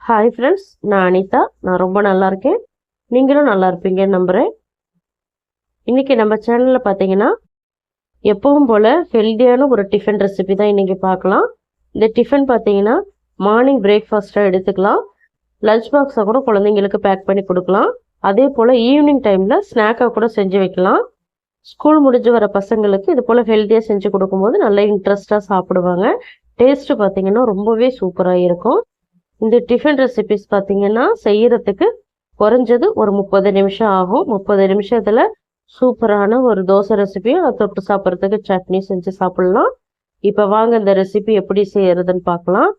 Hi friends, நான் அனிதா. நான் ரொம்ப நல்லா இருக்கேன். நீங்களும் நல்லா இருப்பீங்கன்னு நம்புகிறேன். இன்றைக்கி நம்ம சேனலில் பார்த்தீங்கன்னா எப்பவும் போல் ஹெல்த்தியான ஒரு டிஃபன் ரெசிபி தான் இன்றைக்கி பார்க்கலாம். இந்த டிஃபன் பார்த்தீங்கன்னா மார்னிங் பிரேக்ஃபாஸ்ட்டாக எடுத்துக்கலாம். லஞ்ச் பாக்ஸை கூட குழந்தைங்களுக்கு பேக் பண்ணி கொடுக்கலாம். அதே போல் ஈவினிங் டைமில் ஸ்நாக்காக கூட செஞ்சு வைக்கலாம். ஸ்கூல் முடிஞ்சு வர பசங்களுக்கு இது போல் ஹெல்த்தியாக செஞ்சு கொடுக்கும்போது நல்லா இன்ட்ரெஸ்ட்டாக சாப்பிடுவாங்க. டேஸ்ட்டு பார்த்தீங்கன்னா ரொம்பவே சூப்பராக இருக்கும். இந்த டிஃபன் ரெசிபிஸ் பார்த்தீங்கன்னா செய்யறதுக்கு குறைஞ்சது ஒரு 30 நிமிஷம் ஆகும். 30 நிமிஷத்தில் சூப்பரான ஒரு தோசை ரெசிபியும் அதை தொட்டு சாப்பிட்றதுக்கு சட்னி செஞ்சு சாப்பிட்லாம். இப்போ வாங்க இந்த ரெசிபி எப்படி செய்யறதுன்னு பார்க்கலாம்.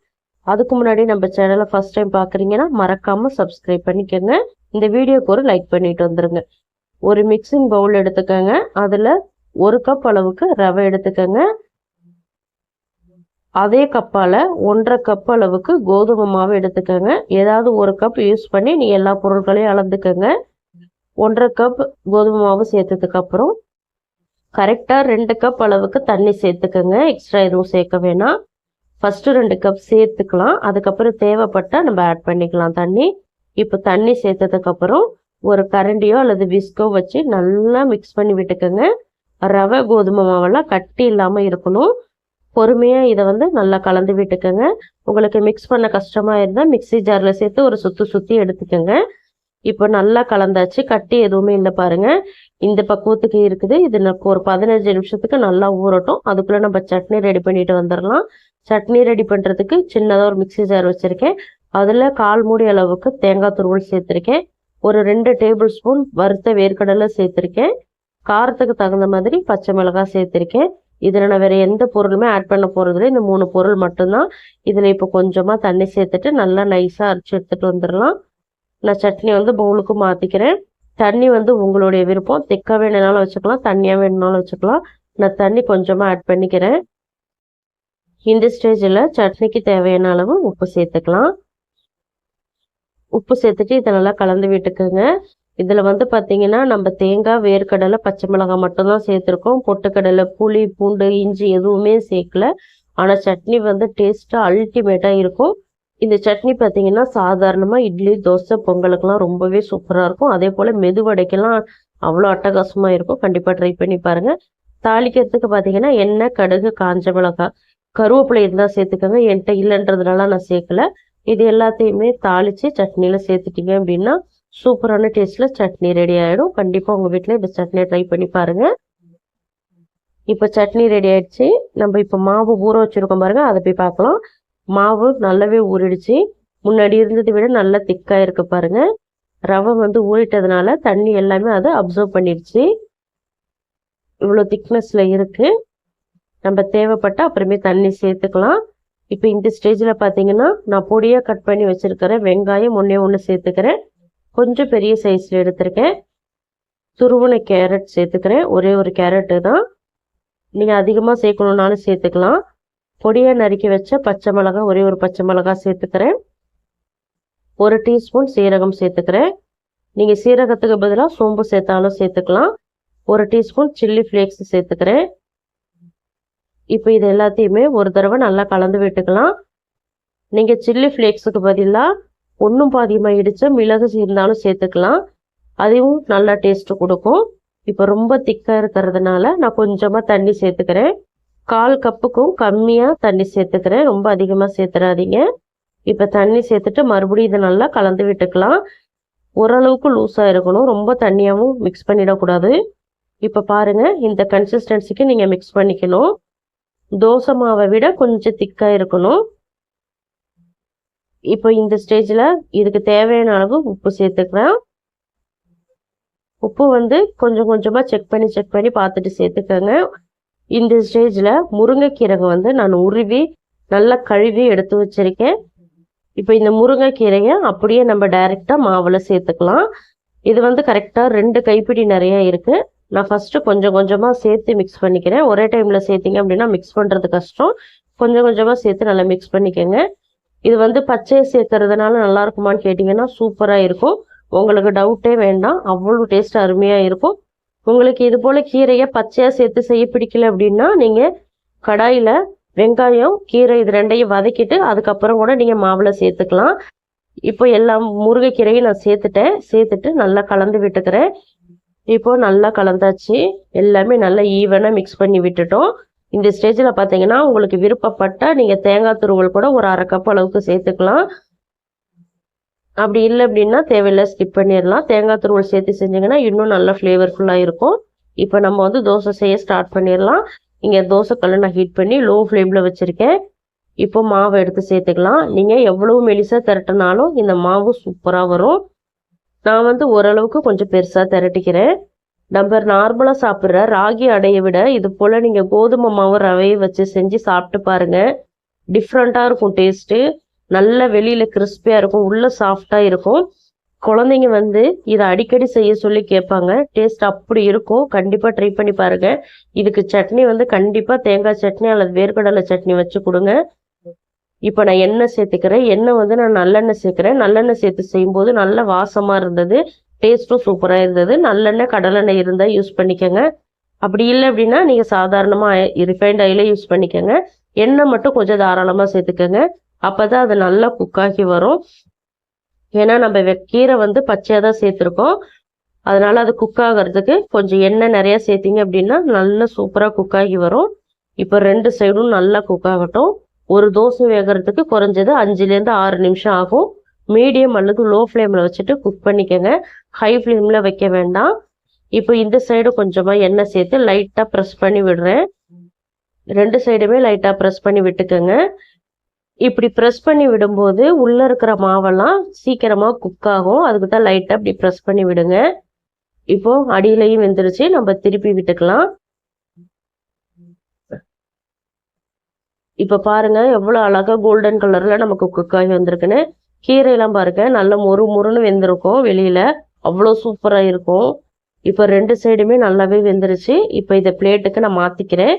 அதுக்கு முன்னாடி நம்ம சேனலை ஃபர்ஸ்ட் டைம் பார்க்குறீங்கன்னா மறக்காமல் சப்ஸ்கிரைப் பண்ணிக்கோங்க. இந்த வீடியோக்கு ஒரு லைக் பண்ணிட்டு வந்துடுங்க. ஒரு மிக்சிங் பவுல் எடுத்துக்கோங்க. அதில் 1 கப் அளவுக்கு ரவை எடுத்துக்கோங்க. அதே கப்பால் 1.5 கப் அளவுக்கு கோதுமை மாவு எடுத்துக்கோங்க. ஏதாவது 1 கப் யூஸ் பண்ணி நீ எல்லா பொருட்களையும் அளந்துக்கோங்க. 1.5 கப் கோதுமை மாவு சேர்த்ததுக்கப்புறம் கரெக்டாக 2 கப் அளவுக்கு தண்ணி சேர்த்துக்கோங்க. எக்ஸ்ட்ரா எதுவும் சேர்க்க வேணாம். ஃபஸ்ட்டு 2 கப் சேர்த்துக்கலாம். அதுக்கப்புறம் தேவைப்பட்டால் நம்ம ஆட் பண்ணிக்கலாம் தண்ணி. இப்போ தண்ணி சேர்த்ததுக்கப்புறம் ஒரு கரண்டியோ அல்லது விஸ்கோ வச்சு நல்லா மிக்ஸ் பண்ணி விட்டுக்கோங்க. ரவை கோதுமை மாவெல்லாம் கட்டி இல்லாமல் இருக்கணும். பொறுமையாக இதை நல்லா கலந்து விட்டுக்கோங்க. உங்களுக்கு மிக்ஸ் பண்ண கஷ்டமாக இருந்தால் மிக்ஸி ஜாரில் சேர்த்து ஒரு சுற்றி எடுத்துக்கோங்க. இப்போ நல்லா கலந்தாச்சு. கட்டி எதுவுமே இல்லை பாருங்கள். இந்த பக்குவத்துக்கு இருக்குது. இது ஒரு 15 நிமிஷத்துக்கு நல்லா ஊறட்டும். அதுக்குள்ளே நம்ம சட்னி ரெடி பண்ணிட்டு வந்துடலாம். சட்னி ரெடி பண்ணுறதுக்கு சின்னதாக ஒரு மிக்ஸி ஜார் வச்சுருக்கேன். அதில் 1/4 மூடி அளவுக்கு தேங்காய் துருவல் சேர்த்துருக்கேன். ஒரு 2 டேபிள் ஸ்பூன் வறுத்த வேர்க்கடலை சேர்த்துருக்கேன். காரத்துக்கு தகுந்த மாதிரி பச்சை மிளகாய் சேர்த்துருக்கேன். இதில் நான் வேறு எந்த பொருளுமே ஆட் பண்ண போகிறதில்ல. இந்த 3 பொருள் மட்டும்தான். இதில் இப்போ கொஞ்சமாக தண்ணி சேர்த்துட்டு நல்லா நைஸாக அரைச்சி எடுத்துகிட்டு வந்துடலாம். நான் சட்னி பவுலுக்கு மாற்றிக்கிறேன். தண்ணி உங்களுடைய விருப்பம். திக்காக வேணுனாலும் வச்சுக்கலாம், தண்ணியாக வேணுனாலும் வச்சுக்கலாம். நான் தண்ணி கொஞ்சமாக ஆட் பண்ணிக்கிறேன். இந்த ஸ்டேஜில் சட்னிக்கு தேவையான அளவு உப்பு சேர்த்துக்கலாம். உப்பு சேர்த்துட்டு இதை நல்லா கலந்து விட்டுக்குங்க. இதில் பார்த்தீங்கன்னா நம்ம தேங்காய், வேர்க்கடலை, பச்சை மிளகாய் மட்டும்தான் சேர்த்துருக்கோம். பொட்டுக்கடலை, புளி, பூண்டு, இஞ்சி எதுவுமே சேர்க்கல. ஆனால் சட்னி டேஸ்ட்டாக அல்டிமேட்டாக இருக்கும். இந்த சட்னி பார்த்தீங்கன்னா சாதாரணமாக இட்லி, தோசை, பொங்கலுக்கெல்லாம் ரொம்பவே சூப்பராக இருக்கும். அதே போல் மெதுவடைக்கெல்லாம் அவ்வளோ அட்டகாசமாக இருக்கும். கண்டிப்பாக ட்ரை பண்ணி பாருங்கள். தாளிக்கிறதுக்கு பார்த்தீங்கன்னா எண்ணெய், கடுகு, காஞ்ச மிளகாய், கருவேப்பிலை இருந்தால் சேர்த்துக்கோங்க. என்கிட்ட இல்லைன்றதுனால நான் சேர்க்கல. இது எல்லாத்தையுமே தாளித்து சட்னியில் சேர்த்துட்டிங்க அப்படின்னா சூப்பரான டேஸ்ட்டில் சட்னி ரெடி ஆகிடும். கண்டிப்பாக உங்கள் வீட்டில் இந்த சட்னியை ட்ரை பண்ணி பாருங்கள். இப்போ சட்னி ரெடி ஆகிடுச்சு. நம்ம இப்போ மாவு ஊற வச்சுருக்கோம் பாருங்கள், அதை போய் பார்க்கலாம். மாவு நல்லாவே ஊறிடுச்சு. முன்னாடி இருந்ததை விட நல்லா திக்காக இருக்குது பாருங்கள். ரவை ஊறிட்டதுனால தண்ணி எல்லாமே அதை அப்சர்வ் பண்ணிடுச்சு. இவ்வளோ திக்னஸில் இருக்குது. நம்ம தேவைப்பட்ட அப்புறமே தண்ணி சேர்த்துக்கலாம். இப்போ இந்த ஸ்டேஜில் பார்த்தீங்கன்னா நான் பொடியாக கட் பண்ணி வச்சுருக்கிறேன் வெங்காயம் 1 சேர்த்துக்கிறேன். கொஞ்சம் பெரிய சைஸில் எடுத்திருக்கேன். துருவன கேரட் சேர்த்துக்கிறேன். ஒரே ஒரு கேரட்டு தான். நீங்கள் அதிகமாக சேர்க்கணுன்னாலும் சேர்த்துக்கலாம். பொடியாக நறுக்கி வச்ச பச்சை மிளகாய், ஒரே ஒரு பச்சை மிளகாய் சேர்த்துக்கிறேன். 1 டீஸ்பூன் சீரகம் சேர்த்துக்கிறேன். நீங்கள் சீரகத்துக்கு பதிலாக சோம்பு சேர்த்தாலும் சேர்த்துக்கலாம். 1 டீஸ்பூன் சில்லி ஃப்ளேக்ஸ் சேர்த்துக்கிறேன். இப்போ இது எல்லாத்தையுமே ஒரு தடவை நல்லா கலந்து விட்டுக்கலாம். நீங்கள் சில்லி ஃப்ளேக்ஸுக்கு பதிலாக 1 பாதியமாக இடித்த மிளகு இருந்தாலும் சேர்த்துக்கலாம். அதுவும் நல்லா டேஸ்ட்டு கொடுக்கும். இப்போ ரொம்ப திக்காக இருக்கிறதுனால நான் கொஞ்சமாக தண்ணி சேர்த்துக்கிறேன். 1/4 கப்புக்கும் கம்மியாக தண்ணி சேர்த்துக்கிறேன். ரொம்ப அதிகமாக சேர்த்துறாதீங்க. இப்போ தண்ணி சேர்த்துட்டு மறுபடியும் இதை நல்லா கலந்து விட்டுக்கலாம். ஓரளவுக்கு லூஸாக இருக்கணும். ரொம்ப தண்ணியாகவும் மிக்ஸ் பண்ணிடக்கூடாது. இப்போ பாருங்கள், இந்த கன்சிஸ்டன்சிக்கு நீங்கள் மிக்ஸ் பண்ணிக்கணும். தோசை மாவை விட கொஞ்சம் திக்காக இருக்கணும். இப்போ இந்த ஸ்டேஜில் இதுக்கு தேவையான அளவு உப்பு சேர்த்துக்கிறேன். உப்பு கொஞ்சம் கொஞ்சமாக செக் பண்ணி பார்த்துட்டு சேர்த்துக்கோங்க. இந்த ஸ்டேஜில் முருங்கைக்கீரை நான் உருவி நல்லா கழுவி எடுத்து வச்சுருக்கேன். இப்போ இந்த முருங்கைக்கீரையை அப்படியே நம்ம டைரெக்டாக மாவில் சேர்த்துக்கலாம். இது கரெக்டாக 2 கைப்பிடி நிறையா இருக்குது. நான் ஃபஸ்ட்டு கொஞ்சம் கொஞ்சமாக சேர்த்து மிக்ஸ் பண்ணிக்கிறேன். ஒரே டைமில் சேர்த்திங்க அப்படின்னா மிக்ஸ் பண்ணுறது கஷ்டம். கொஞ்சம் கொஞ்சமாக சேர்த்து நல்லா மிக்ஸ் பண்ணிக்கோங்க. இது பச்சையை சேர்க்கறதுனால நல்லா இருக்குமான்னு கேட்டிங்கன்னா சூப்பராக இருக்கும். உங்களுக்கு டவுட்டே வேண்டாம், அவ்வளோ டேஸ்ட் அருமையாக இருக்கும். உங்களுக்கு இது போல் கீரையை பச்சையாக சேர்த்து செய்ய பிடிக்கல அப்படின்னா நீங்கள் கடாயில் வெங்காயம், கீரை இது ரெண்டையும் வதக்கிட்டு அதுக்கப்புறம் கூட நீங்கள் மாவில் சேர்த்துக்கலாம். இப்போ எல்லா முருங்கைக்கீரையும் நான் சேர்த்துட்டு நல்லா கலந்து விட்டுக்கிறேன். இப்போ நல்லா கலந்தாச்சு. எல்லாமே நல்லா ஈவனாக மிக்ஸ் பண்ணி விட்டுட்டோம். இந்த ஸ்டேஜில் பார்த்தீங்கன்னா உங்களுக்கு விருப்பப்பட்டால் நீங்கள் தேங்காய் துருவல் கூட ஒரு 1/2 கப் அளவுக்கு சேர்த்துக்கலாம். அப்படி இல்லை அப்படின்னா தேவையில்லை, ஸ்கிப் பண்ணிடலாம். தேங்காய் துருவல் சேர்த்து செஞ்சிங்கன்னா இன்னும் நல்லா ஃப்ளேவர்ஃபுல்லாக இருக்கும். இப்போ நம்ம வந்து தோசை செய்ய ஸ்டார்ட் பண்ணிடலாம். இங்கே தோசைக்கல்லை நான் ஹீட் பண்ணி லோ ஃப்ளேமில் வச்சுருக்கேன். இப்போ மாவை எடுத்து சேர்த்துக்கலாம். நீங்கள் எவ்வளவு மெலிசாக திரட்டினாலும் இந்த மாவு சூப்பராக வரும். நான் வந்து ஓரளவுக்கு கொஞ்சம் பெருசாக திரட்டிக்கிறேன். நம்ம நார்மலாக சாப்பிட்ற ராகி அடையை விட இது போல் நீங்கள் கோதுமை மாவு ரவையை வச்சு செஞ்சு சாப்பிட்டு பாருங்கள். டிஃப்ரெண்ட்டாக இருக்கும் டேஸ்ட்டு. நல்ல வெளியில் கிறிஸ்பியாக இருக்கும், உள்ளே சாஃப்டாக இருக்கும். குழந்தைங்க வந்து இதை அடிக்கடி செய்ய சொல்லி கேட்பாங்க. டேஸ்ட் அப்படி இருக்கும். கண்டிப்பாக ட்ரை பண்ணி பாருங்கள். இதுக்கு சட்னி வந்து கண்டிப்பாக தேங்காய் சட்னி அல்லது வேர்க்கடலை சட்னி வச்சு கொடுங்க. இப்போ நான் எண்ணெய் சேர்த்துக்கிறேன். எண்ணெய் வந்து நான் நல்லெண்ணெய் சேர்க்குறேன். நல்லெண்ணெய் சேர்த்து செய்யும்போது நல்ல வாசமாக இருந்தது, டேஸ்ட்டும் சூப்பராக இருந்தது. நல்லெண்ணெய் கடலெண்ணெய் இருந்தால் யூஸ் பண்ணிக்கோங்க. அப்படி இல்லை அப்படின்னா நீங்கள் சாதாரணமாக ரிஃபைண்ட் ஆயிலே யூஸ் பண்ணிக்கோங்க. எண்ணெய் மட்டும் கொஞ்சம் தாராளமாக சேர்த்துக்கோங்க. அப்போ தான் அது நல்லா குக்காகி வரும். ஏன்னா நம்ம கீரை வந்து பச்சையாக தான் சேர்த்துருக்கோம். அதனால் அது குக் ஆகிறதுக்கு கொஞ்சம் எண்ணெய் நிறையா சேர்த்திங்க அப்படின்னா நல்லா சூப்பராக குக்காகி வரும். இப்போ 2 சைடும் நல்லா குக் ஆகட்டும். ஒரு தோசை வேகிறதுக்கு குறைஞ்சது 5லேருந்து 6 நிமிஷம் ஆகும். மீடியம் அல்லது லோ ஃப்ளேமில் வச்சுட்டு குக் பண்ணிக்கோங்க. ஹை ஃப்ளேமில் வைக்க வேண்டாம். இப்போ இந்த சைடு கொஞ்சமாக எண்ணெய் சேர்த்து லைட்டாக ப்ரெஸ் பண்ணி விடுறேன். 2 சைடுமே லைட்டாக ப்ரெஸ் பண்ணி விட்டுக்கோங்க. இப்படி ப்ரெஸ் பண்ணி விடும்போது உள்ளே இருக்கிற மாவெல்லாம் சீக்கிரமாக குக் ஆகும். அதுக்கு தான் லைட்டாக இப்படி ப்ரெஸ் பண்ணி விடுங்க. இப்போ அடியிலையும் வெந்துருச்சு, நம்ம திருப்பி விட்டுக்கலாம். இப்போ பாருங்க எவ்வளோ அழகாக கோல்டன் கலரில் நமக்கு குக் ஆகி வந்திருக்குன்னு. கீரையெல்லாம் பாருங்க நல்ல முறுன்னு வெந்திருக்கும், வெளியில் அவ்வளோ சூப்பராக இருக்கும். இப்போ 2 சைடுமே நல்லாவே வெந்துருச்சு. இப்போ இதை பிளேட்டுக்கு நான் மாற்றிக்கிறேன்.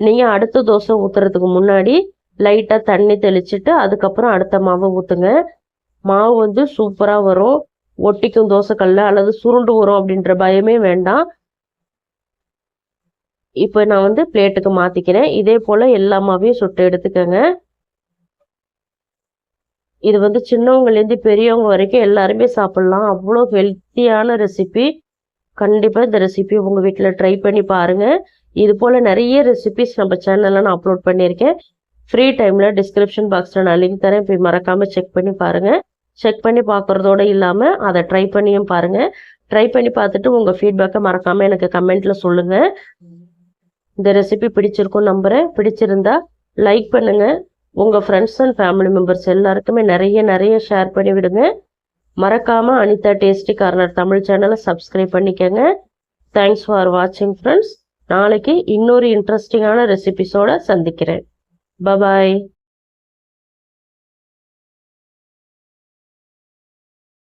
நீங்கள் அடுத்த தோசை ஊற்றுறதுக்கு முன்னாடி லைட்டாக தண்ணி தெளிச்சுட்டு அதுக்கப்புறம் அடுத்த மாவை ஊற்றுங்க. மாவு வந்து சூப்பராக வரும். ஒட்டிக்கும் தோசைக்கல்ல அல்லது சுருண்டு வரும் அப்படின்ற பயமே வேண்டாம். இப்போ நான் வந்து பிளேட்டுக்கு மாற்றிக்கிறேன். இதே போல் எல்லா மாவையும் சுட்டு எடுத்துக்கோங்க. இது வந்து சின்னவங்கலேருந்து பெரியவங்க வரைக்கும் எல்லாருமே சாப்பிட்லாம். அவ்வளோ ஹெல்த்தியான ரெசிபி. கண்டிப்பாக இந்த ரெசிபி உங்கள் வீட்டில் ட்ரை பண்ணி பாருங்கள். இது போல் நிறைய ரெசிபிஸ் நம்ம சேனலில் நான் அப்லோட் பண்ணியிருக்கேன். ஃப்ரீ டைமில் டிஸ்கிரிப்ஷன் பாக்ஸில் நான் லிங்க் தரேன், போய் மறக்காமல் செக் பண்ணி பாருங்கள். செக் பண்ணி பார்க்குறதோடு இல்லாமல் அதை ட்ரை பண்ணியும் பாருங்கள். ட்ரை பண்ணி பார்த்துட்டு உங்கள் ஃபீட்பேக்கை மறக்காமல் எனக்கு கமெண்ட்டில் சொல்லுங்கள். இந்த ரெசிபி பிடிச்சிருக்கும் நம்புகிறேன். பிடிச்சிருந்தா லைக் பண்ணுங்கள். உங்கள் ஃப்ரெண்ட்ஸ் அண்ட் ஃபேமிலி மெம்பர்ஸ் எல்லாருக்குமே நிறைய ஷேர் பண்ணி விடுங்க. மறக்காமல் அனிதா டேஸ்டி கார்னர் தமிழ் சேனலை சப்ஸ்கிரைப் பண்ணிக்கோங்க. தேங்க்ஸ் ஃபார் வாட்சிங் ஃப்ரெண்ட்ஸ். நாளைக்கு இன்னொரு இன்ட்ரெஸ்டிங்கான ரெசிபிஸோடு சந்திக்கிறேன். Bye bye.